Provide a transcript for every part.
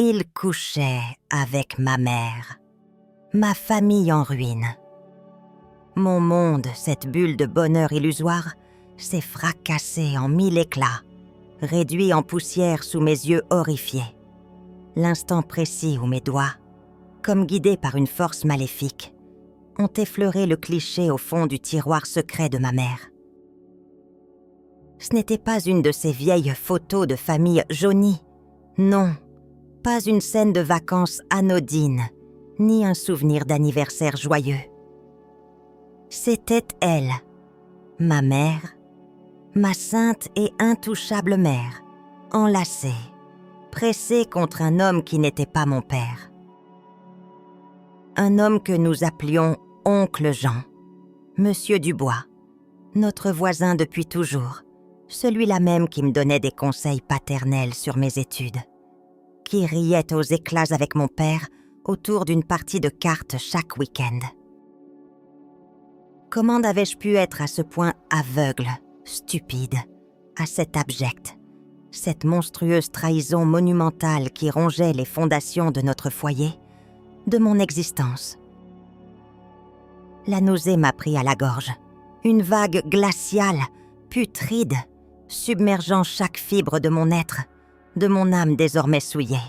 Il couchait avec ma mère, ma famille en ruine. Mon monde, cette bulle de bonheur illusoire, s'est fracassé en 1000 éclats, réduit en poussière sous mes yeux horrifiés. L'instant précis où mes doigts, comme guidés par une force maléfique, ont effleuré le cliché au fond du tiroir secret de ma mère. Ce n'était pas une de ces vieilles photos de famille jaunies. Non, pas une scène de vacances anodine, ni un souvenir d'anniversaire joyeux. C'était elle, ma mère, ma sainte et intouchable mère, enlacée, pressée contre un homme qui n'était pas mon père. Un homme que nous appelions Oncle Jean, Monsieur Dubois, notre voisin depuis toujours, celui-là même qui me donnait des conseils paternels sur mes études, qui riait aux éclats avec mon père autour d'une partie de cartes chaque week-end. Comment avais-je pu être à ce point aveugle, stupide, assez abjecte, cette monstrueuse trahison monumentale qui rongeait les fondations de notre foyer, de mon existence? La nausée m'a pris à la gorge, une vague glaciale, putride, submergeant chaque fibre de mon être, de mon âme désormais souillée.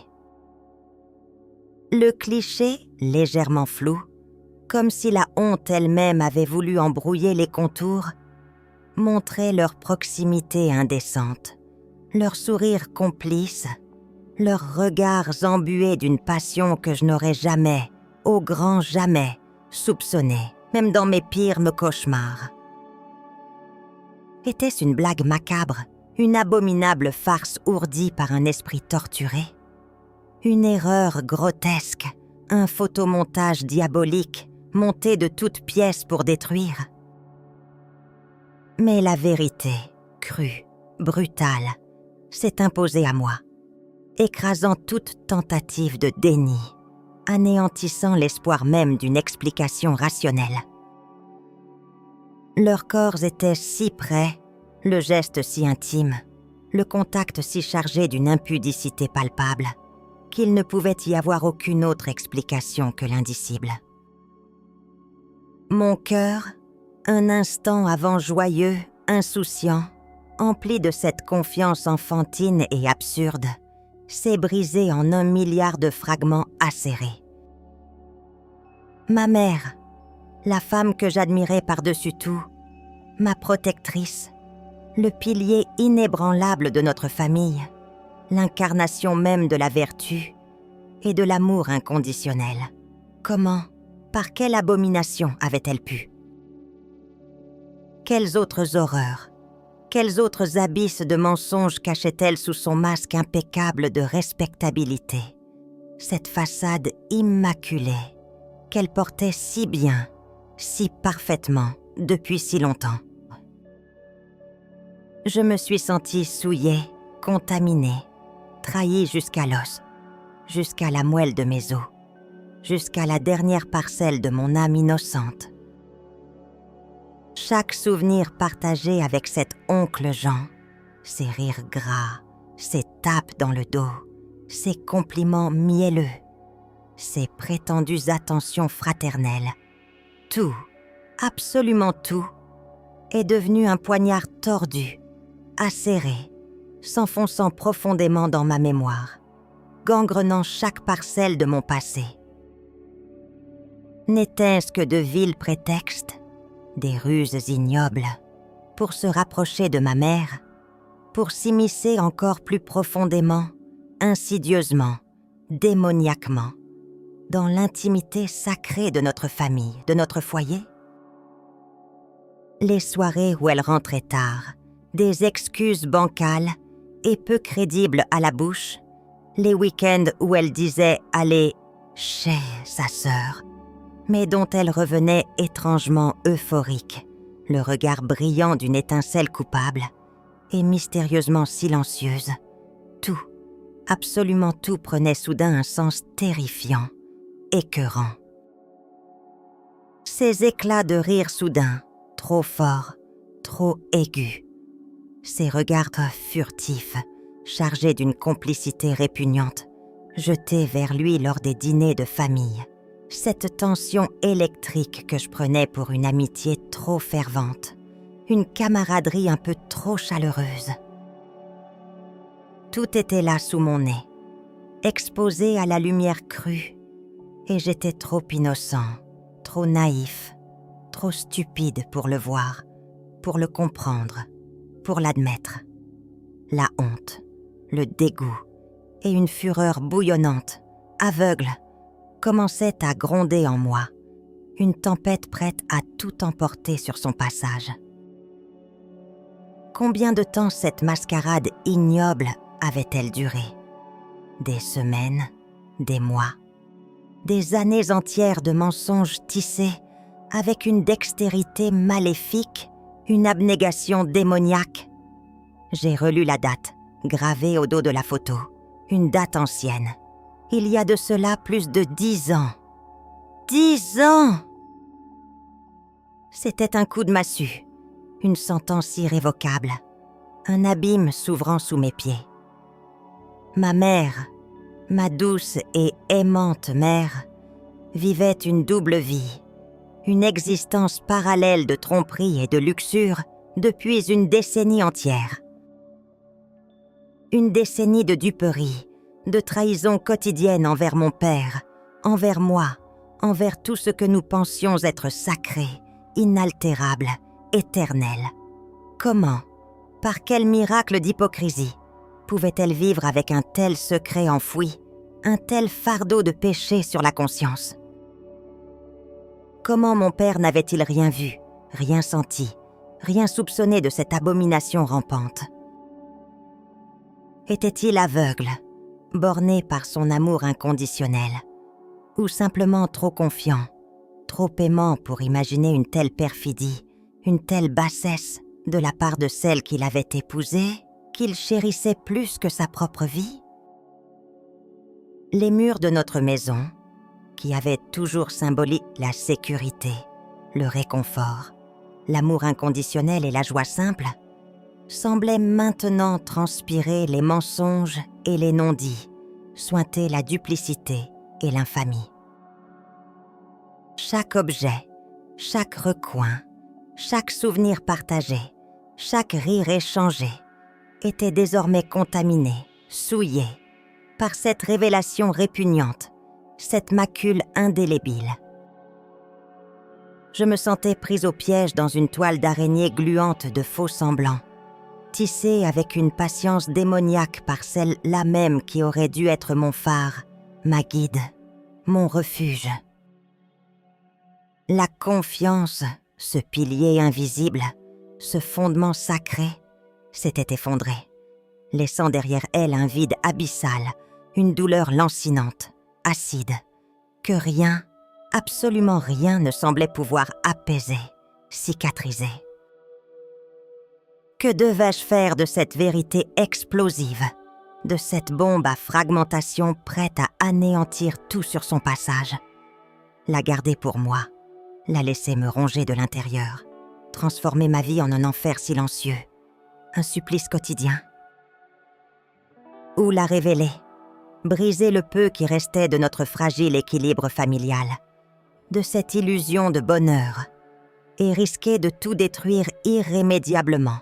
Le cliché, légèrement flou, comme si la honte elle-même avait voulu en brouiller les contours, montrait leur proximité indécente, leur sourire complice, leurs regards embués d'une passion que je n'aurais jamais, au grand jamais, soupçonnée, même dans mes pires cauchemars. Était-ce une blague macabre, une abominable farce ourdie par un esprit torturé? Une erreur grotesque, un photomontage diabolique, monté de toutes pièces pour détruire? Mais la vérité, crue, brutale, s'est imposée à moi, écrasant toute tentative de déni, anéantissant l'espoir même d'une explication rationnelle. Leurs corps étaient si près, le geste si intime, le contact si chargé d'une impudicité palpable, qu'il ne pouvait y avoir aucune autre explication que l'indicible. Mon cœur, un instant avant joyeux, insouciant, empli de cette confiance enfantine et absurde, s'est brisé en 1 milliard de fragments acérés. Ma mère, la femme que j'admirais par-dessus tout, ma protectrice, le pilier inébranlable de notre famille, l'incarnation même de la vertu et de l'amour inconditionnel. Comment, par quelle abomination avait-elle pu? Quelles autres horreurs, quels autres abysses de mensonges cachait-elle sous son masque impeccable de respectabilité, cette façade immaculée qu'elle portait si bien, si parfaitement, depuis si longtemps? Je me suis sentie souillée, contaminée, trahie jusqu'à l'os, jusqu'à la moelle de mes os, jusqu'à la dernière parcelle de mon âme innocente. Chaque souvenir partagé avec cet oncle Jean, ses rires gras, ses tapes dans le dos, ses compliments mielleux, ses prétendues attentions fraternelles, tout, absolument tout, est devenu un poignard tordu, acéré, s'enfonçant profondément dans ma mémoire, gangrenant chaque parcelle de mon passé. N'était-ce que de vils prétextes, des ruses ignobles, pour se rapprocher de ma mère, pour s'immiscer encore plus profondément, insidieusement, démoniaquement, dans l'intimité sacrée de notre famille, de notre foyer? Les soirées où elle rentrait tard, des excuses bancales et peu crédibles à la bouche, les week-ends où elle disait aller chez sa sœur, mais dont elle revenait étrangement euphorique, le regard brillant d'une étincelle coupable et mystérieusement silencieuse. Tout, absolument tout prenait soudain un sens terrifiant, écœurant. Ces éclats de rire soudains, trop forts, trop aigus, ces regards furtifs, chargés d'une complicité répugnante, jetée vers lui lors des dîners de famille, cette tension électrique que je prenais pour une amitié trop fervente, une camaraderie un peu trop chaleureuse. Tout était là sous mon nez, exposé à la lumière crue, et j'étais trop innocent, trop naïf, trop stupide pour le voir, pour le comprendre, pour l'admettre. La honte, le dégoût et une fureur bouillonnante, aveugle, commençaient à gronder en moi, une tempête prête à tout emporter sur son passage. Combien de temps cette mascarade ignoble avait-elle duré? Des semaines, des mois, des années entières de mensonges tissés avec une dextérité maléfique, une abnégation démoniaque. J'ai relu la date, gravée au dos de la photo, une date ancienne. Il y a de cela plus de 10 ans. 10 ans! C'était un coup de massue, une sentence irrévocable, un abîme s'ouvrant sous mes pieds. Ma mère, ma douce et aimante mère, vivait une double vie, une existence parallèle de tromperie et de luxure depuis une décennie entière. Une décennie de duperie, de trahison quotidienne envers mon père, envers moi, envers tout ce que nous pensions être sacré, inaltérable, éternel. Comment, par quel miracle d'hypocrisie, pouvait-elle vivre avec un tel secret enfoui, un tel fardeau de péché sur la conscience? Comment mon père n'avait-il rien vu, rien senti, rien soupçonné de cette abomination rampante? Était-il aveugle, borné par son amour inconditionnel, ou simplement trop confiant, trop aimant pour imaginer une telle perfidie, une telle bassesse de la part de celle qu'il avait épousée, qu'il chérissait plus que sa propre vie? Les murs de notre maison, qui avaient toujours symbolique la sécurité, le réconfort, l'amour inconditionnel et la joie simple, semblaient maintenant transpirer les mensonges et les non-dits, suinter la duplicité et l'infamie. Chaque objet, chaque recoin, chaque souvenir partagé, chaque rire échangé, était désormais contaminé, souillé, par cette révélation répugnante, cette macule indélébile. Je me sentais prise au piège dans une toile d'araignée gluante de faux semblants, tissée avec une patience démoniaque par celle-là même qui aurait dû être mon phare, ma guide, mon refuge. La confiance, ce pilier invisible, ce fondement sacré, s'était effondré, laissant derrière elle un vide abyssal, une douleur lancinante, acide, que rien, absolument rien ne semblait pouvoir apaiser, cicatriser. Que devais-je faire de cette vérité explosive, de cette bombe à fragmentation prête à anéantir tout sur son passage? La garder pour moi, la laisser me ronger de l'intérieur, transformer ma vie en un enfer silencieux, un supplice quotidien? Ou la révéler, briser le peu qui restait de notre fragile équilibre familial, de cette illusion de bonheur, et risquer de tout détruire irrémédiablement,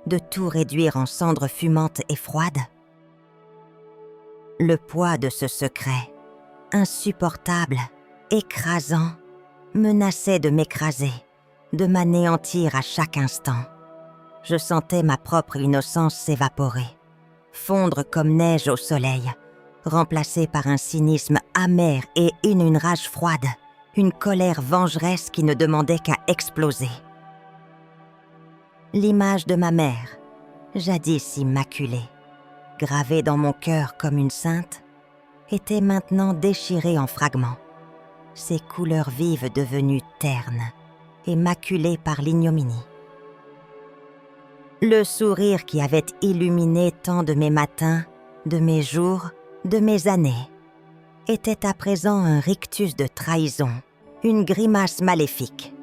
de tout réduire en cendres fumantes et froides? Le poids de ce secret, insupportable, écrasant, menaçait de m'écraser, de m'anéantir à chaque instant. Je sentais ma propre innocence s'évaporer, fondre comme neige au soleil, remplacée par un cynisme amer et une rage froide, une colère vengeresse qui ne demandait qu'à exploser. L'image de ma mère, jadis immaculée, gravée dans mon cœur comme une sainte, était maintenant déchirée en fragments, ses couleurs vives devenues ternes et maculées par l'ignominie. Le sourire qui avait illuminé tant de mes matins, de mes jours, de mes années, était à présent un rictus de trahison, une grimace maléfique.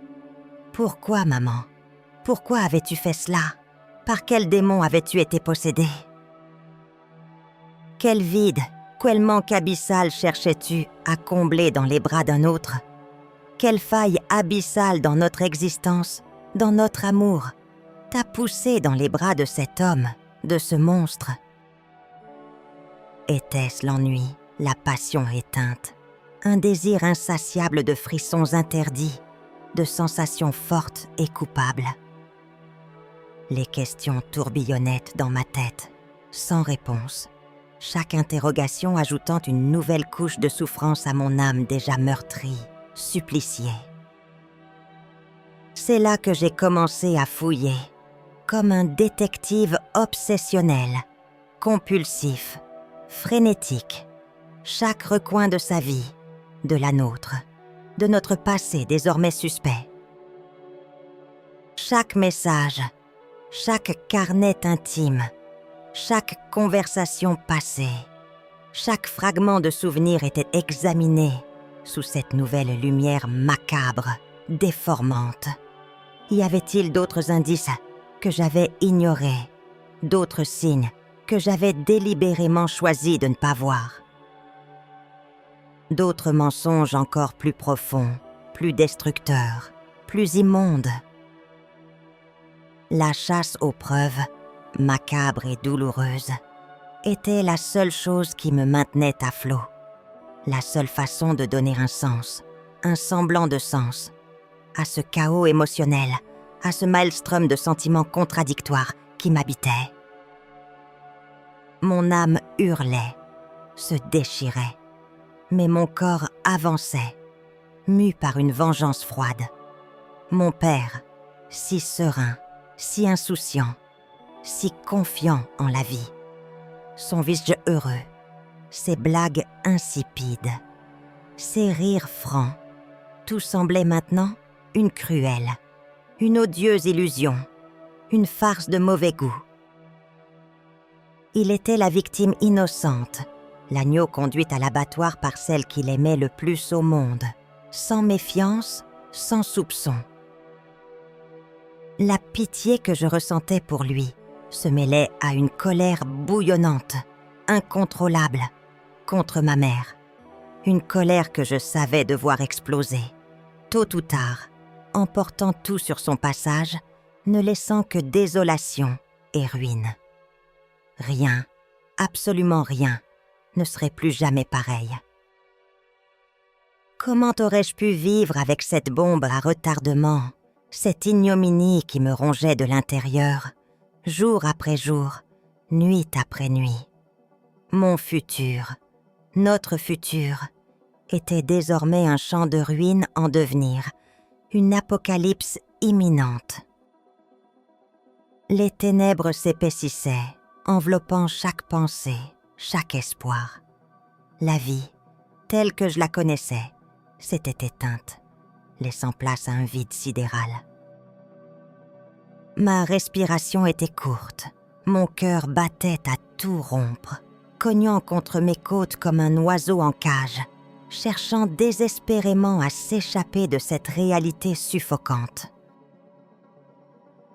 Pourquoi, maman? Pourquoi avais-tu fait cela? Par quel démon avais-tu été possédée? Quel vide, Quel manque abyssal cherchais-tu à combler dans les bras d'un autre? Quelle faille abyssale dans notre existence, dans notre amour, t'a poussé dans les bras de cet homme, de ce monstre? Était-ce l'ennui, la passion éteinte, un désir insatiable de frissons interdits, de sensations fortes et coupables? Les questions tourbillonnaient dans ma tête, sans réponse, chaque interrogation ajoutant une nouvelle couche de souffrance à mon âme déjà meurtrie, suppliciée. C'est là que j'ai commencé à fouiller, comme un détective obsessionnel, compulsif, frénétique, chaque recoin de sa vie, de la nôtre, de notre passé désormais suspect. Chaque message, chaque carnet intime, chaque conversation passée, chaque fragment de souvenir était examiné sous cette nouvelle lumière macabre, déformante. Y avait-il d'autres indices que j'avais ignorés, d'autres signes que j'avais délibérément choisi de ne pas voir? D'autres mensonges encore plus profonds, plus destructeurs, plus immondes? La chasse aux preuves, macabre et douloureuse, était la seule chose qui me maintenait à flot, la seule façon de donner un sens, un semblant de sens, à ce chaos émotionnel, à ce maelstrom de sentiments contradictoires qui m'habitait. Mon âme hurlait, se déchirait, mais mon corps avançait, mu par une vengeance froide. Mon père, si serein, si insouciant, si confiant en la vie, son visage heureux, ses blagues insipides, ses rires francs, tout semblait maintenant une cruelle, une odieuse illusion, une farce de mauvais goût. Il était la victime innocente, l'agneau conduit à l'abattoir par celle qu'il aimait le plus au monde, sans méfiance, sans soupçon. La pitié que je ressentais pour lui se mêlait à une colère bouillonnante, incontrôlable, contre ma mère. Une colère que je savais devoir exploser, tôt ou tard, emportant tout sur son passage, ne laissant que désolation et ruine. Rien, absolument rien, ne serait plus jamais pareil. Comment aurais-je pu vivre avec cette bombe à retardement, cette ignominie qui me rongeait de l'intérieur, jour après jour, nuit après nuit? Mon futur, notre futur, était désormais un champ de ruines en devenir, une apocalypse imminente. Les ténèbres s'épaississaient, enveloppant chaque pensée, chaque espoir. La vie, telle que je la connaissais, s'était éteinte, laissant place à un vide sidéral. Ma respiration était courte, mon cœur battait à tout rompre, cognant contre mes côtes comme un oiseau en cage, cherchant désespérément à s'échapper de cette réalité suffocante.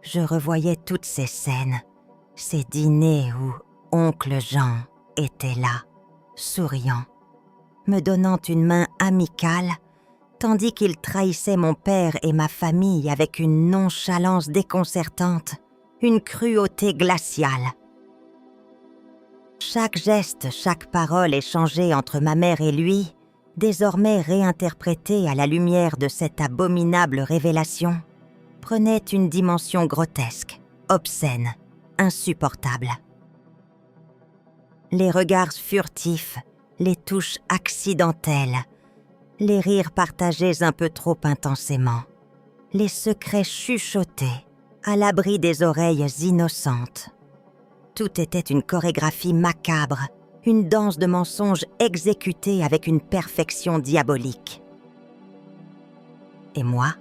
Je revoyais toutes ces scènes, ces dîners où oncle Jean était là, souriant, me donnant une main amicale, tandis qu'il trahissait mon père et ma famille avec une nonchalance déconcertante, une cruauté glaciale. Chaque geste, chaque parole échangée entre ma mère et lui, désormais réinterprétée à la lumière de cette abominable révélation, prenait une dimension grotesque, obscène, insupportable. Les regards furtifs, les touches accidentelles, les rires partagés un peu trop intensément, les secrets chuchotés, à l'abri des oreilles innocentes. Tout était une chorégraphie macabre, une danse de mensonges exécutée avec une perfection diabolique. Et moi,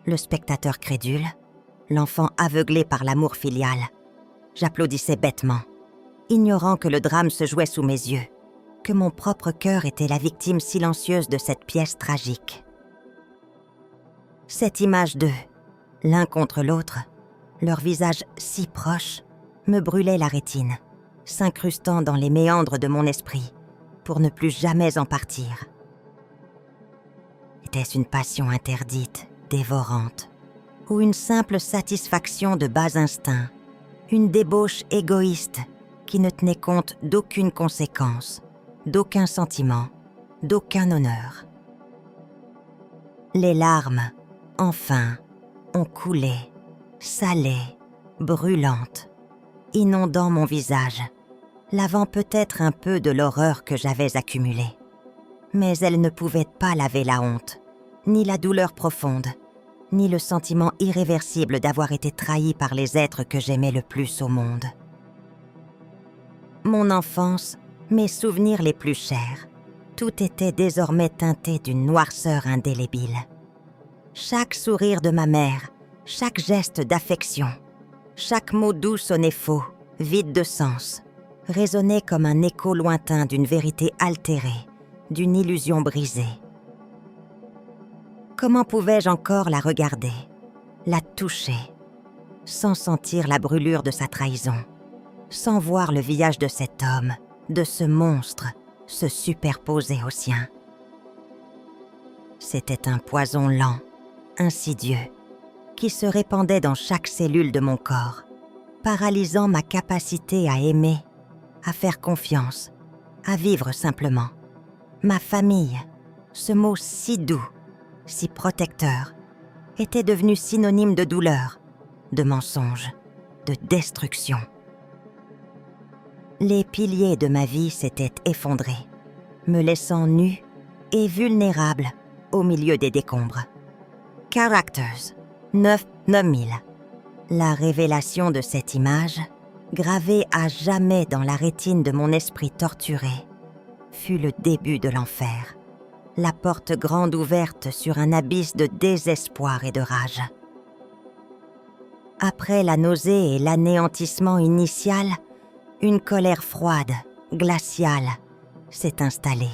le spectateur crédule, l'enfant aveuglé par l'amour filial, j'applaudissais bêtement, ignorant que le drame se jouait sous mes yeux, que mon propre cœur était la victime silencieuse de cette pièce tragique. Cette image d'eux, l'un contre l'autre, leurs visages si proches, me brûlait la rétine, s'incrustant dans les méandres de mon esprit, pour ne plus jamais en partir. Était-ce une passion interdite, dévorante, ou une simple satisfaction de bas instinct, une débauche égoïste qui ne tenait compte d'aucune conséquence, d'aucun sentiment, d'aucun honneur? Les larmes, enfin, ont coulé, salées, brûlantes, inondant mon visage, lavant peut-être un peu de l'horreur que j'avais accumulée. Mais elles ne pouvaient pas laver la honte, ni la douleur profonde, ni le sentiment irréversible d'avoir été trahi par les êtres que j'aimais le plus au monde. Mon enfance, mes souvenirs les plus chers, tout était désormais teinté d'une noirceur indélébile. Chaque sourire de ma mère, chaque geste d'affection, chaque mot doux sonnait faux, vide de sens, résonnait comme un écho lointain d'une vérité altérée, d'une illusion brisée. Comment pouvais-je encore la regarder, la toucher, sans sentir la brûlure de sa trahison, sans voir le visage de cet homme, de ce monstre, se superposer au sien? C'était un poison lent, insidieux, qui se répandait dans chaque cellule de mon corps, paralysant ma capacité à aimer, à faire confiance, à vivre simplement. Ma famille, ce mot si doux, si protecteur, était devenu synonyme de douleur, de mensonge, de destruction. Les piliers de ma vie s'étaient effondrés, me laissant nue et vulnérable au milieu des décombres. Characters, 9000. La révélation de cette image, gravée à jamais dans la rétine de mon esprit torturé, fut le début de l'enfer, la porte grande ouverte sur un abysse de désespoir et de rage. Après la nausée et l'anéantissement initial, une colère froide, glaciale, s'est installée.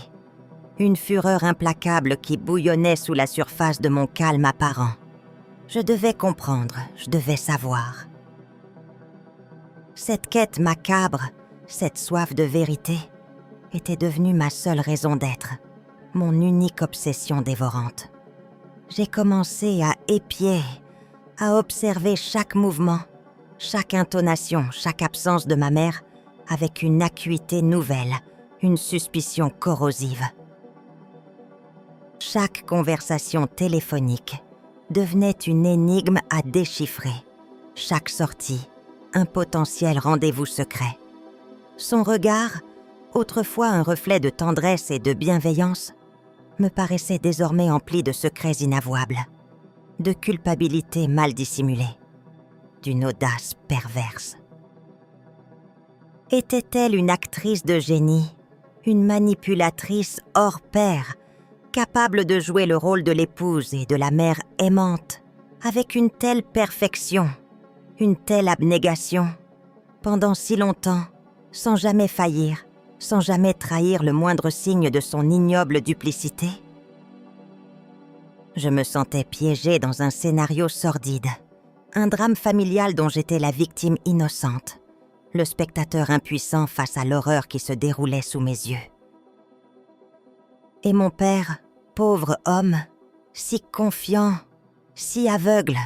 Une fureur implacable qui bouillonnait sous la surface de mon calme apparent. Je devais comprendre, je devais savoir. Cette quête macabre, cette soif de vérité, était devenue ma seule raison d'être, mon unique obsession dévorante. J'ai commencé à épier, à observer chaque mouvement, chaque intonation, chaque absence de ma mère avec une acuité nouvelle, une suspicion corrosive. Chaque conversation téléphonique devenait une énigme à déchiffrer, chaque sortie, un potentiel rendez-vous secret. Son regard, autrefois un reflet de tendresse et de bienveillance, me paraissait désormais empli de secrets inavouables, de culpabilité mal dissimulée, d'une audace perverse. Était-elle une actrice de génie, une manipulatrice hors pair, capable de jouer le rôle de l'épouse et de la mère aimante, avec une telle perfection, une telle abnégation, pendant si longtemps, sans jamais faillir, sans jamais trahir le moindre signe de son ignoble duplicité? Je me sentais piégée dans un scénario sordide, un drame familial dont j'étais la victime innocente, le spectateur impuissant face à l'horreur qui se déroulait sous mes yeux. Et mon père, pauvre homme, si confiant, si aveugle,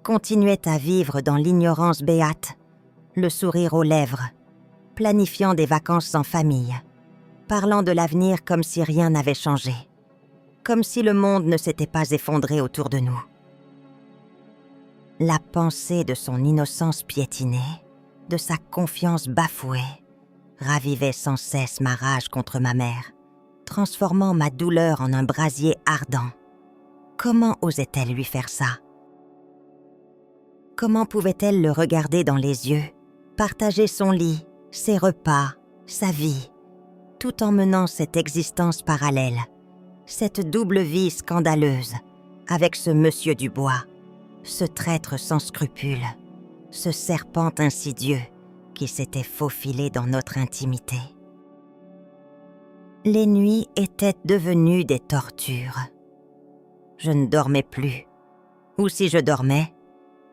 continuait à vivre dans l'ignorance béate, le sourire aux lèvres, planifiant des vacances en famille, parlant de l'avenir comme si rien n'avait changé, comme si le monde ne s'était pas effondré autour de nous. La pensée de son innocence piétinée, de sa confiance bafouée, ravivait sans cesse ma rage contre ma mère, transformant ma douleur en un brasier ardent. Comment osait-elle lui faire ça? Comment pouvait-elle le regarder dans les yeux, partager son lit, ses repas, sa vie, tout en menant cette existence parallèle, cette double vie scandaleuse, avec ce monsieur Dubois, ce traître sans scrupules, ce serpent insidieux qui s'était faufilé dans notre intimité? Les nuits étaient devenues des tortures. Je ne dormais plus. Ou si je dormais,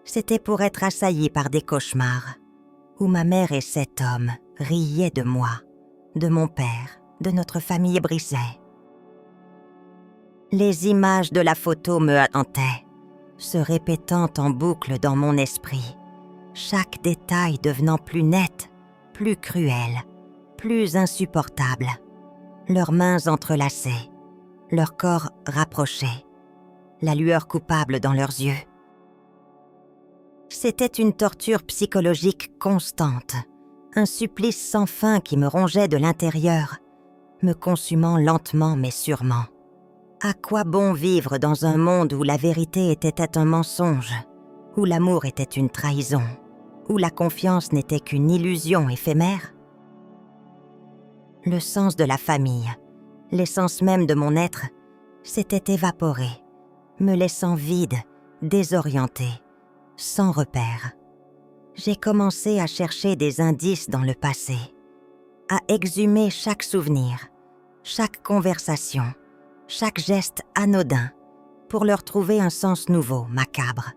c'était pour être assaillie par des cauchemars, où ma mère et cet homme riaient de moi, de mon père, de notre famille brisée. Les images de la photo me hantaient, se répétant en boucle dans mon esprit, chaque détail devenant plus net, plus cruel, plus insupportable, leurs mains entrelacées, leurs corps rapprochés, la lueur coupable dans leurs yeux. C'était une torture psychologique constante, un supplice sans fin qui me rongeait de l'intérieur, me consumant lentement mais sûrement. À quoi bon vivre dans un monde où la vérité était un mensonge, où l'amour était une trahison, où la confiance n'était qu'une illusion éphémère? Le sens de la famille, l'essence même de mon être, s'était évaporé, me laissant vide, désorienté, sans repère. J'ai commencé à chercher des indices dans le passé, à exhumer chaque souvenir, chaque conversation, chaque geste anodin, pour leur trouver un sens nouveau, macabre.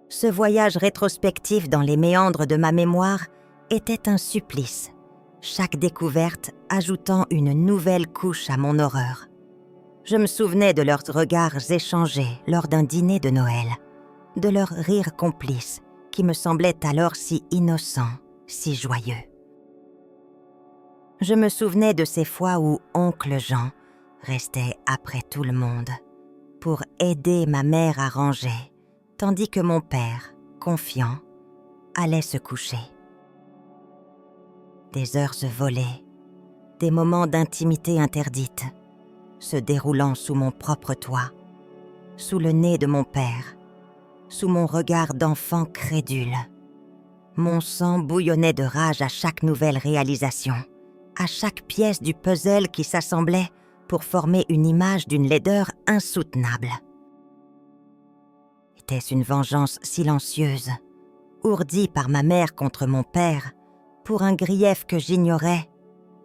Ce voyage rétrospectif dans les méandres de ma mémoire était un supplice, chaque découverte ajoutant une nouvelle couche à mon horreur. Je me souvenais de leurs regards échangés lors d'un dîner de Noël, de leurs rires complices qui me semblaient alors si innocents, si joyeux. Je me souvenais de ces fois où oncle Jean restait après tout le monde pour aider ma mère à ranger, tandis que mon père, confiant, allait se coucher. Des heures se volaient, des moments d'intimité interdite, se déroulant sous mon propre toit, sous le nez de mon père, sous mon regard d'enfant crédule. Mon sang bouillonnait de rage à chaque nouvelle réalisation, à chaque pièce du puzzle qui s'assemblait pour former une image d'une laideur insoutenable. Était-ce une vengeance silencieuse, ourdie par ma mère contre mon père, pour un grief que j'ignorais,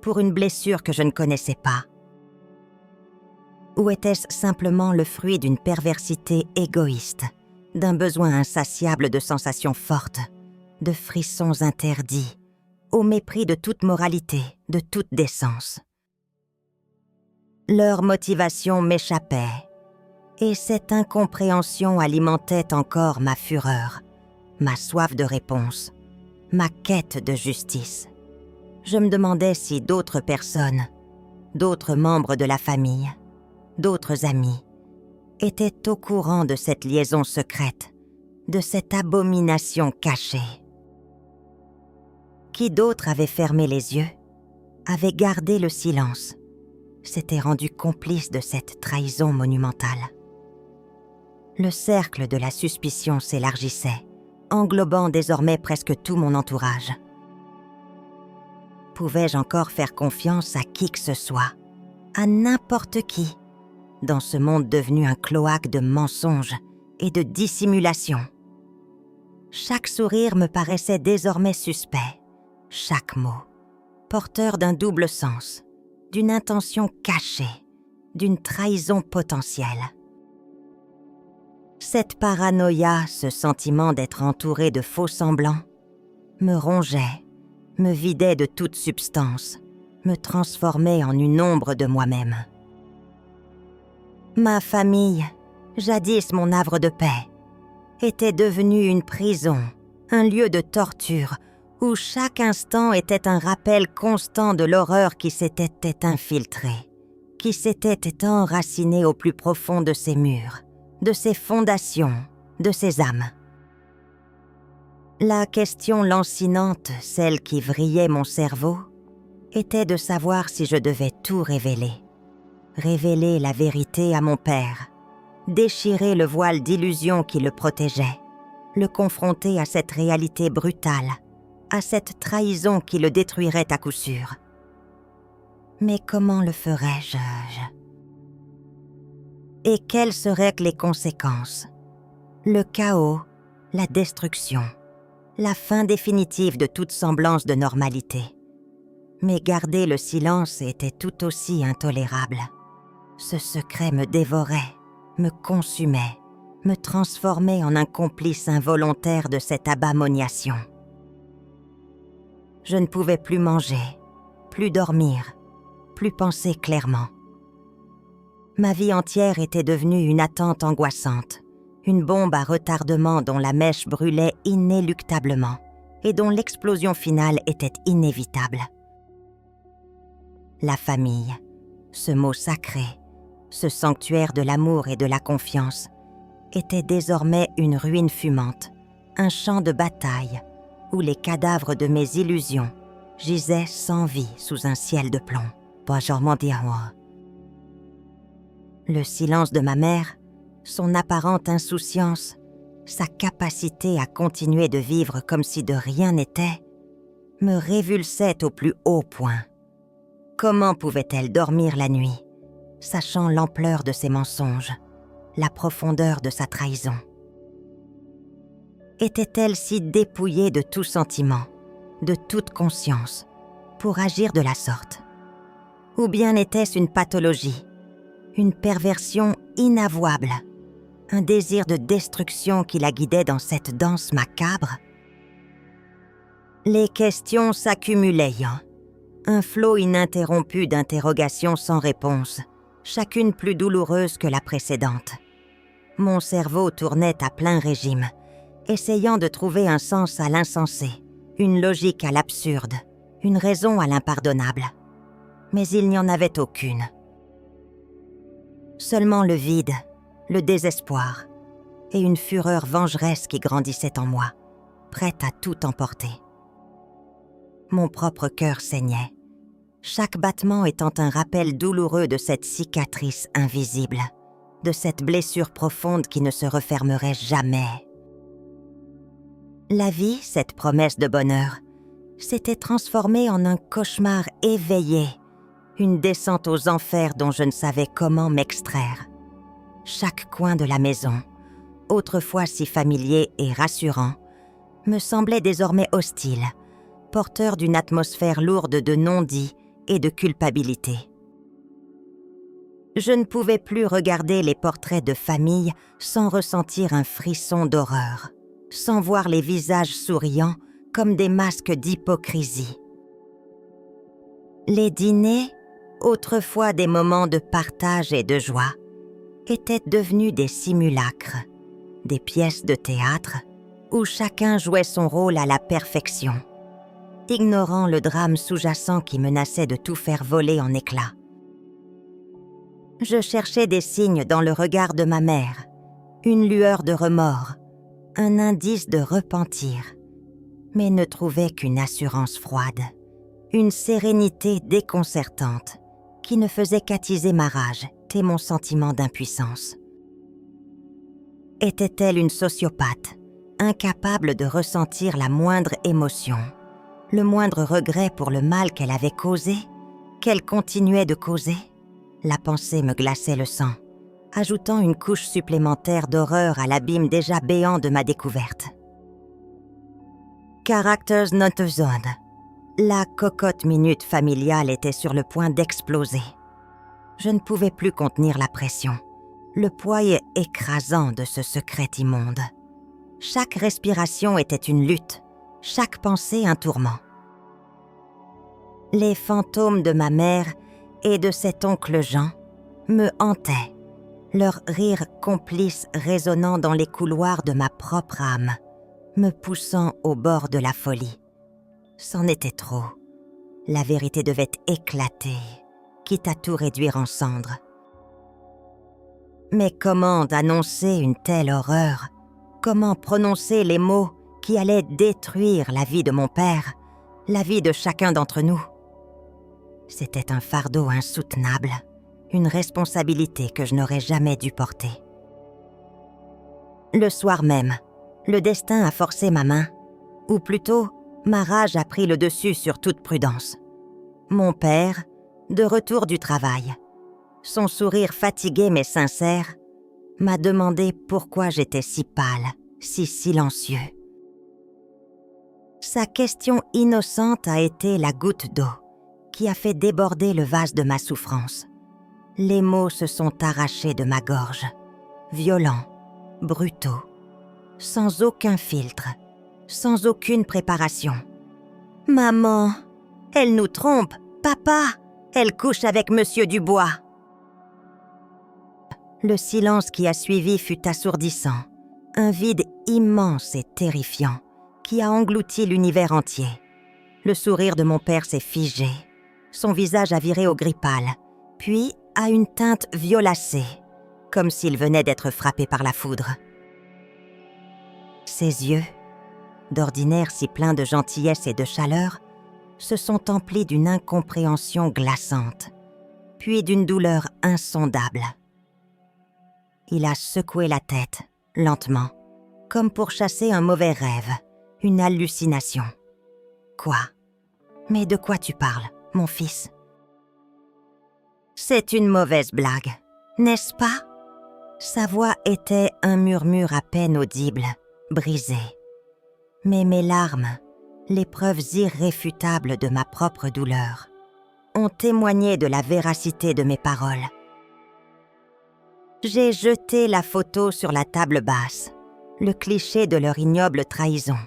pour une blessure que je ne connaissais pas? Ou était-ce simplement le fruit d'une perversité égoïste, d'un besoin insatiable de sensations fortes, de frissons interdits, au mépris de toute moralité, de toute décence? Leur motivation m'échappait, et cette incompréhension alimentait encore ma fureur, ma soif de réponse, ma quête de justice. Je me demandais si d'autres personnes, d'autres membres de la famille, d'autres amis, étaient au courant de cette liaison secrète, de cette abomination cachée. Qui d'autre avait fermé les yeux, avait gardé le silence, s'était rendu complice de cette trahison monumentale? Le cercle de la suspicion s'élargissait, englobant désormais presque tout mon entourage. Pouvais-je encore faire confiance à qui que ce soit, à n'importe qui, dans ce monde devenu un cloaque de mensonges et de dissimulation? Chaque sourire me paraissait désormais suspect, chaque mot, porteur d'un double sens, d'une intention cachée, d'une trahison potentielle. Cette paranoïa, ce sentiment d'être entouré de faux semblants, me rongeait, me vidait de toute substance, me transformait en une ombre de moi-même. Ma famille, jadis mon havre de paix, était devenue une prison, un lieu de torture, où chaque instant était un rappel constant de l'horreur qui s'était infiltrée, qui s'était enracinée au plus profond de ses murs, de ses fondations, de ses âmes. La question lancinante, celle qui vrillait mon cerveau, était de savoir si je devais tout révéler. Révéler la vérité à mon père, déchirer le voile d'illusion qui le protégeait, le confronter à cette réalité brutale, à cette trahison qui le détruirait à coup sûr. Mais comment le ferais-je? Et quelles seraient les conséquences? Le chaos, la destruction, la fin définitive de toute semblance de normalité. Mais garder le silence était tout aussi intolérable. Ce secret me dévorait, me consumait, me transformait en un complice involontaire de cette abomination. Je ne pouvais plus manger, plus dormir, plus penser clairement. Ma vie entière était devenue une attente angoissante, une bombe à retardement dont la mèche brûlait inéluctablement et dont l'explosion finale était inévitable. La famille, ce mot sacré, ce sanctuaire de l'amour et de la confiance, était désormais une ruine fumante, un champ de bataille où les cadavres de mes illusions gisaient sans vie sous un ciel de plomb. Le silence de ma mère, son apparente insouciance, sa capacité à continuer de vivre comme si de rien n'était, me révulsaient au plus haut point. Comment pouvait-elle dormir la nuit, sachant l'ampleur de ses mensonges, la profondeur de sa trahison? Était-elle si dépouillée de tout sentiment, de toute conscience, pour agir de la sorte? Ou bien était-ce une pathologie, une perversion inavouable, un désir de destruction qui la guidait dans cette danse macabre? Les questions s'accumulaient, un flot ininterrompu d'interrogations sans réponse, chacune plus douloureuse que la précédente. Mon cerveau tournait à plein régime, essayant de trouver un sens à l'insensé, une logique à l'absurde, une raison à l'impardonnable. Mais il n'y en avait aucune. Seulement le vide, le désespoir et une fureur vengeresse qui grandissait en moi, prête à tout emporter. Mon propre cœur saignait, chaque battement étant un rappel douloureux de cette cicatrice invisible, de cette blessure profonde qui ne se refermerait jamais. La vie, cette promesse de bonheur, s'était transformée en un cauchemar éveillé, une descente aux enfers dont je ne savais comment m'extraire. Chaque coin de la maison, autrefois si familier et rassurant, me semblait désormais hostile, porteur d'une atmosphère lourde de non-dits et de culpabilité. Je ne pouvais plus regarder les portraits de famille sans ressentir un frisson d'horreur, sans voir les visages souriants comme des masques d'hypocrisie. Les dîners, autrefois des moments de partage et de joie, étaient devenus des simulacres, des pièces de théâtre où chacun jouait son rôle à la perfection, ignorant le drame sous-jacent qui menaçait de tout faire voler en éclats. Je cherchais des signes dans le regard de ma mère, une lueur de remords, un indice de repentir, mais ne trouvais qu'une assurance froide, une sérénité déconcertante qui ne faisait qu'attiser ma rage et mon sentiment d'impuissance. Était-elle une sociopathe, incapable de ressentir la moindre émotion, le moindre regret pour le mal qu'elle avait causé, qu'elle continuait de causer? La pensée me glaçait le sang, ajoutant une couche supplémentaire d'horreur à l'abîme déjà béant de ma découverte. Characters not a zone. La cocotte minute familiale était sur le point d'exploser. Je ne pouvais plus contenir la pression, le poids écrasant de ce secret immonde. Chaque respiration était une lutte, chaque pensée un tourment. Les fantômes de ma mère et de cet oncle Jean me hantaient, leur rire complice résonnant dans les couloirs de ma propre âme, me poussant au bord de la folie. C'en était trop. La vérité devait éclater, quitte à tout réduire en cendres. Mais comment annoncer une telle horreur? Comment prononcer les mots qui allaient détruire la vie de mon père, la vie de chacun d'entre nous? C'était un fardeau insoutenable, une responsabilité que je n'aurais jamais dû porter. Le soir même, le destin a forcé ma main, ou plutôt, ma rage a pris le dessus sur toute prudence. Mon père, de retour du travail, son sourire fatigué mais sincère, m'a demandé pourquoi j'étais si pâle, si silencieux. Sa question innocente a été la goutte d'eau qui a fait déborder le vase de ma souffrance. Les mots se sont arrachés de ma gorge, violents, brutaux, sans aucun filtre, sans aucune préparation. « Maman, elle nous trompe, Papa, elle couche avec Monsieur Dubois. » Le silence qui a suivi fut assourdissant, un vide immense et terrifiant qui a englouti l'univers entier. Le sourire de mon père s'est figé, son visage a viré au gris pâle, puis à une teinte violacée, comme s'il venait d'être frappé par la foudre. Ses yeux, d'ordinaire si pleins de gentillesse et de chaleur, se sont emplis d'une incompréhension glaçante, puis d'une douleur insondable. Il a secoué la tête, lentement, comme pour chasser un mauvais rêve, une hallucination. « Quoi ? Mais de quoi tu parles, mon fils ? » « C'est une mauvaise blague, n'est-ce pas ?» Sa voix était un murmure à peine audible, brisé. Mais mes larmes, les preuves irréfutables de ma propre douleur, ont témoigné de la véracité de mes paroles. J'ai jeté la photo sur la table basse, le cliché de leur ignoble trahison,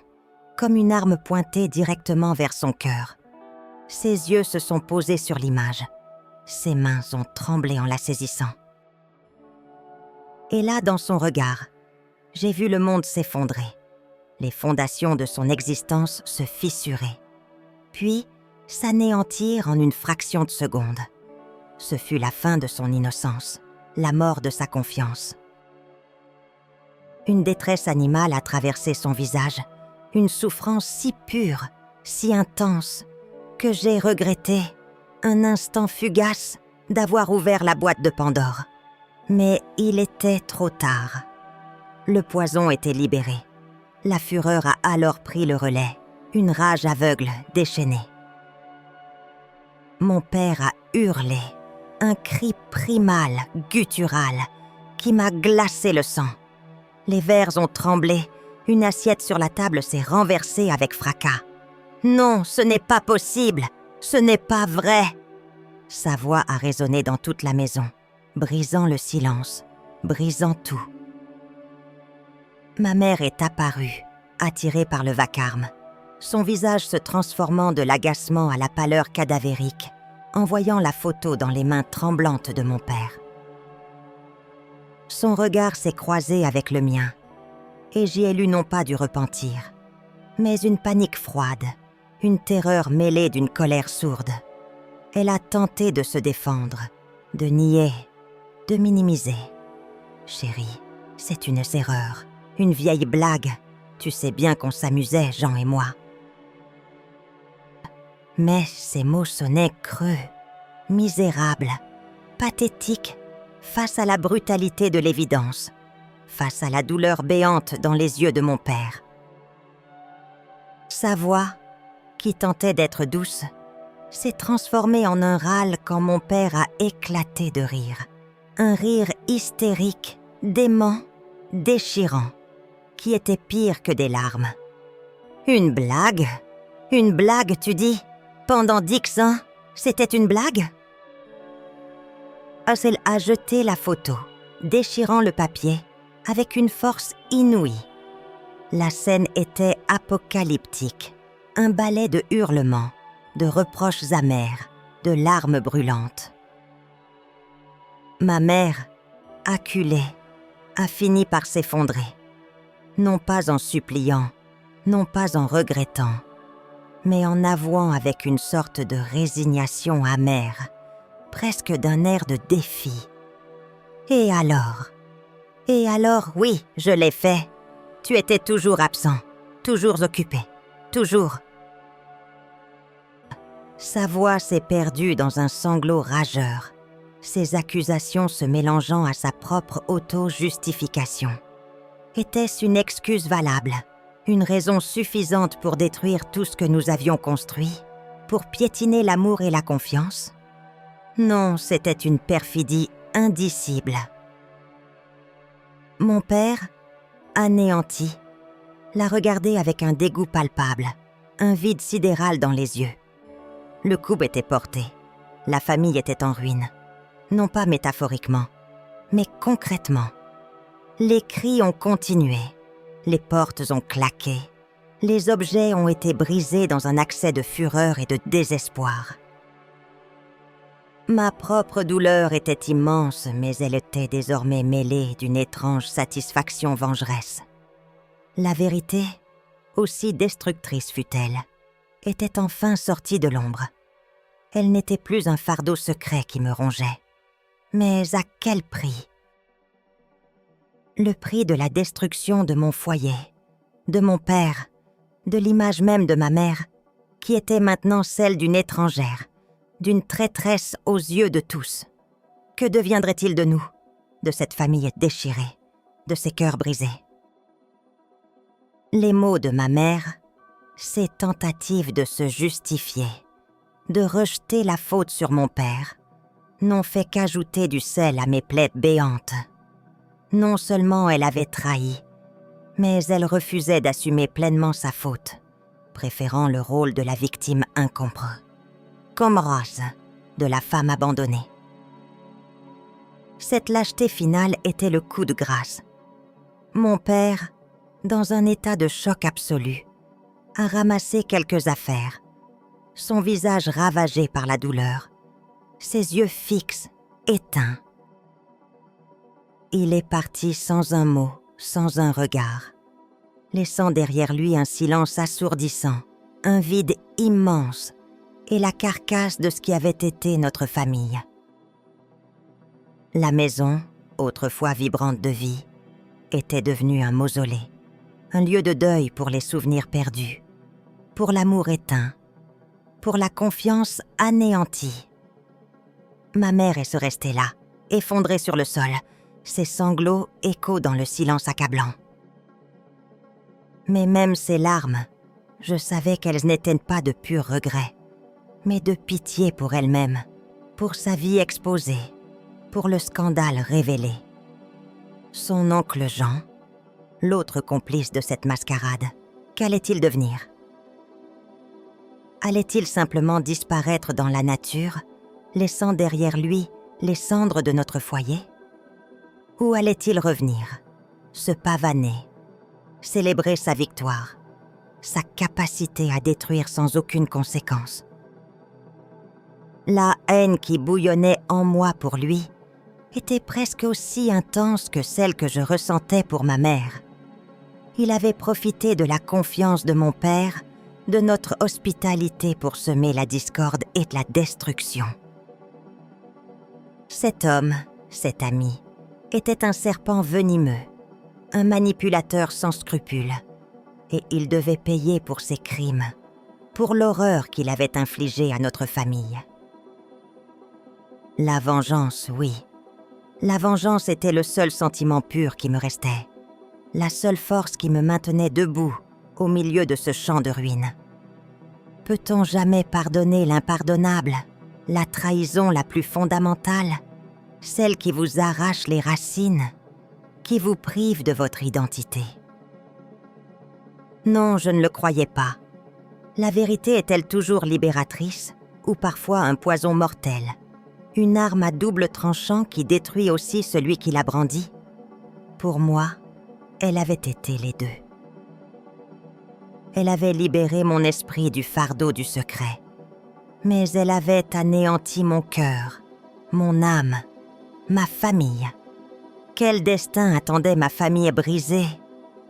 comme une arme pointée directement vers son cœur. Ses yeux se sont posés sur l'image. Ses mains ont tremblé en la saisissant. Et là, dans son regard, j'ai vu le monde s'effondrer, les fondations de son existence se fissurer, puis s'anéantir en une fraction de seconde. Ce fut la fin de son innocence, la mort de sa confiance. Une détresse animale a traversé son visage, une souffrance si pure, si intense, que j'ai regretté, un instant fugace, d'avoir ouvert la boîte de Pandore. Mais il était trop tard. Le poison était libéré. La fureur a alors pris le relais, une rage aveugle déchaînée. Mon père a hurlé, un cri primal, guttural, qui m'a glacé le sang. Les verres ont tremblé, une assiette sur la table s'est renversée avec fracas. « Non, ce n'est pas possible, ce n'est pas vrai !» Sa voix a résonné dans toute la maison, brisant le silence, brisant tout. Ma mère est apparue, attirée par le vacarme, son visage se transformant de l'agacement à la pâleur cadavérique, en voyant la photo dans les mains tremblantes de mon père. Son regard s'est croisé avec le mien, et j'y ai lu non pas du repentir, mais une panique froide, une terreur mêlée d'une colère sourde. Elle a tenté de se défendre, de nier, de minimiser. « Chérie, c'est une erreur, une vieille blague. Tu sais bien qu'on s'amusait, Jean et moi. » Mais ces mots sonnaient creux, misérables, pathétiques, face à la brutalité de l'évidence, face à la douleur béante dans les yeux de mon père. Sa voix, qui tentait d'être douce, s'est transformée en un râle quand mon père a éclaté de rire. Un rire hystérique, dément, déchirant, qui était pire que des larmes. « Une blague ? Une blague, tu dis ? Pendant X ans, c'était une blague ?» Elle a jeté la photo, déchirant le papier, avec une force inouïe. La scène était apocalyptique, un ballet de hurlements, de reproches amers, de larmes brûlantes. Ma mère, acculée, a fini par s'effondrer, non pas en suppliant, non pas en regrettant, mais en avouant avec une sorte de résignation amère, presque d'un air de défi. « Et alors, oui, je l'ai fait. Tu étais toujours absent, toujours occupé, toujours. » Sa voix s'est perdue dans un sanglot rageur, ses accusations se mélangeant à sa propre auto-justification. Était-ce une excuse valable, une raison suffisante pour détruire tout ce que nous avions construit, pour piétiner l'amour et la confiance ? Non, c'était une perfidie indicible. Mon père, anéanti, l'a regardé avec un dégoût palpable, un vide sidéral dans les yeux. Le coup était porté, la famille était en ruine, non pas métaphoriquement, mais concrètement. Les cris ont continué, les portes ont claqué, les objets ont été brisés dans un accès de fureur et de désespoir. Ma propre douleur était immense, mais elle était désormais mêlée d'une étrange satisfaction vengeresse. La vérité, aussi destructrice fût-elle, était enfin sortie de l'ombre. Elle n'était plus un fardeau secret qui me rongeait. Mais à quel prix? Le prix de la destruction de mon foyer, de mon père, de l'image même de ma mère, qui était maintenant celle d'une étrangère, d'une traîtresse aux yeux de tous. Que deviendrait-il de nous, de cette famille déchirée, de ces cœurs brisés? Les mots de ma mère, ses tentatives de se justifier, de rejeter la faute sur mon père, n'ont fait qu'ajouter du sel à mes plaies béantes. Non seulement elle avait trahi, mais elle refusait d'assumer pleinement sa faute, préférant le rôle de la victime incompris, comme Rose, de la femme abandonnée. Cette lâcheté finale était le coup de grâce. Mon père, dans un état de choc absolu, a ramassé quelques affaires, son visage ravagé par la douleur, ses yeux fixes, éteints. Il est parti sans un mot, sans un regard, laissant derrière lui un silence assourdissant, un vide immense et la carcasse de ce qui avait été notre famille. La maison, autrefois vibrante de vie, était devenue un mausolée, un lieu de deuil pour les souvenirs perdus, pour l'amour éteint, pour la confiance anéantie. Ma mère est restée là, effondrée sur le sol, ses sanglots échos dans le silence accablant. Mais même ces larmes, je savais qu'elles n'étaient pas de pur regret, mais de pitié pour elle-même, pour sa vie exposée, pour le scandale révélé. Son oncle Jean, l'autre complice de cette mascarade, qu'allait-il devenir? Allait-il simplement disparaître dans la nature, laissant derrière lui les cendres de notre foyer? Ou allait-il revenir, se pavaner, célébrer sa victoire, sa capacité à détruire sans aucune conséquence? La haine qui bouillonnait en moi pour lui était presque aussi intense que celle que je ressentais pour ma mère. Il avait profité de la confiance de mon père, de notre hospitalité pour semer la discorde et la destruction. Cet homme, cet ami, était un serpent venimeux, un manipulateur sans scrupules, et il devait payer pour ses crimes, pour l'horreur qu'il avait infligée à notre famille. La vengeance, oui. La vengeance était le seul sentiment pur qui me restait, la seule force qui me maintenait debout au milieu de ce champ de ruines. Peut-on jamais pardonner l'impardonnable, la trahison la plus fondamentale, celle qui vous arrache les racines, qui vous prive de votre identité? Non, je ne le croyais pas. La vérité est-elle toujours libératrice, ou parfois un poison mortel, une arme à double tranchant qui détruit aussi celui qui la brandit? Pour moi, elle avait été les deux. Elle avait libéré mon esprit du fardeau du secret, mais elle avait anéanti mon cœur, mon âme, ma famille. Quel destin attendait ma famille brisée,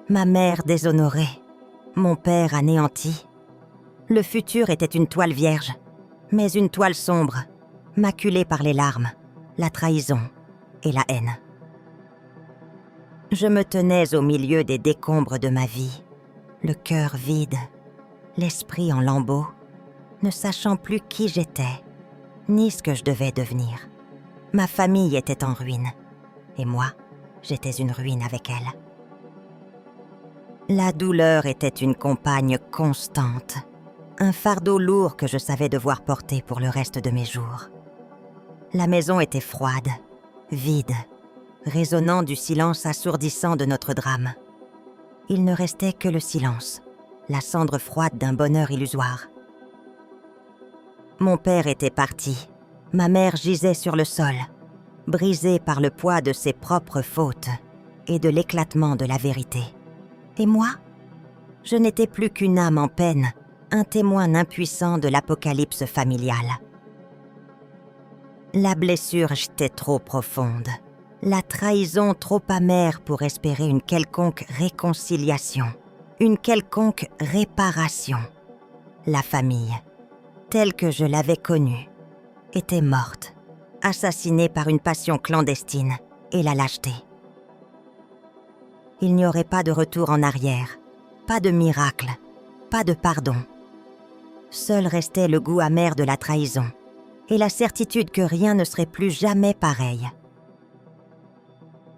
ma mère déshonorée, mon père anéanti? Le futur était une toile vierge, mais une toile sombre, maculée par les larmes, la trahison et la haine. Je me tenais au milieu des décombres de ma vie, le cœur vide, l'esprit en lambeaux, ne sachant plus qui j'étais, ni ce que je devais devenir. Ma famille était en ruine, et moi, j'étais une ruine avec elle. La douleur était une compagne constante, un fardeau lourd que je savais devoir porter pour le reste de mes jours. La maison était froide, vide, résonnant du silence assourdissant de notre drame. Il ne restait que le silence, la cendre froide d'un bonheur illusoire. Mon père était parti, ma mère gisait sur le sol, brisée par le poids de ses propres fautes et de l'éclatement de la vérité. Et moi, je n'étais plus qu'une âme en peine, un témoin impuissant de l'apocalypse familiale. La blessure était trop profonde, la trahison trop amère pour espérer une quelconque réconciliation, une quelconque réparation. La famille, telle que je l'avais connue, était morte, assassinée par une passion clandestine et la lâcheté. Il n'y aurait pas de retour en arrière, pas de miracle, pas de pardon. Seul restait le goût amer de la trahison et la certitude que rien ne serait plus jamais pareil.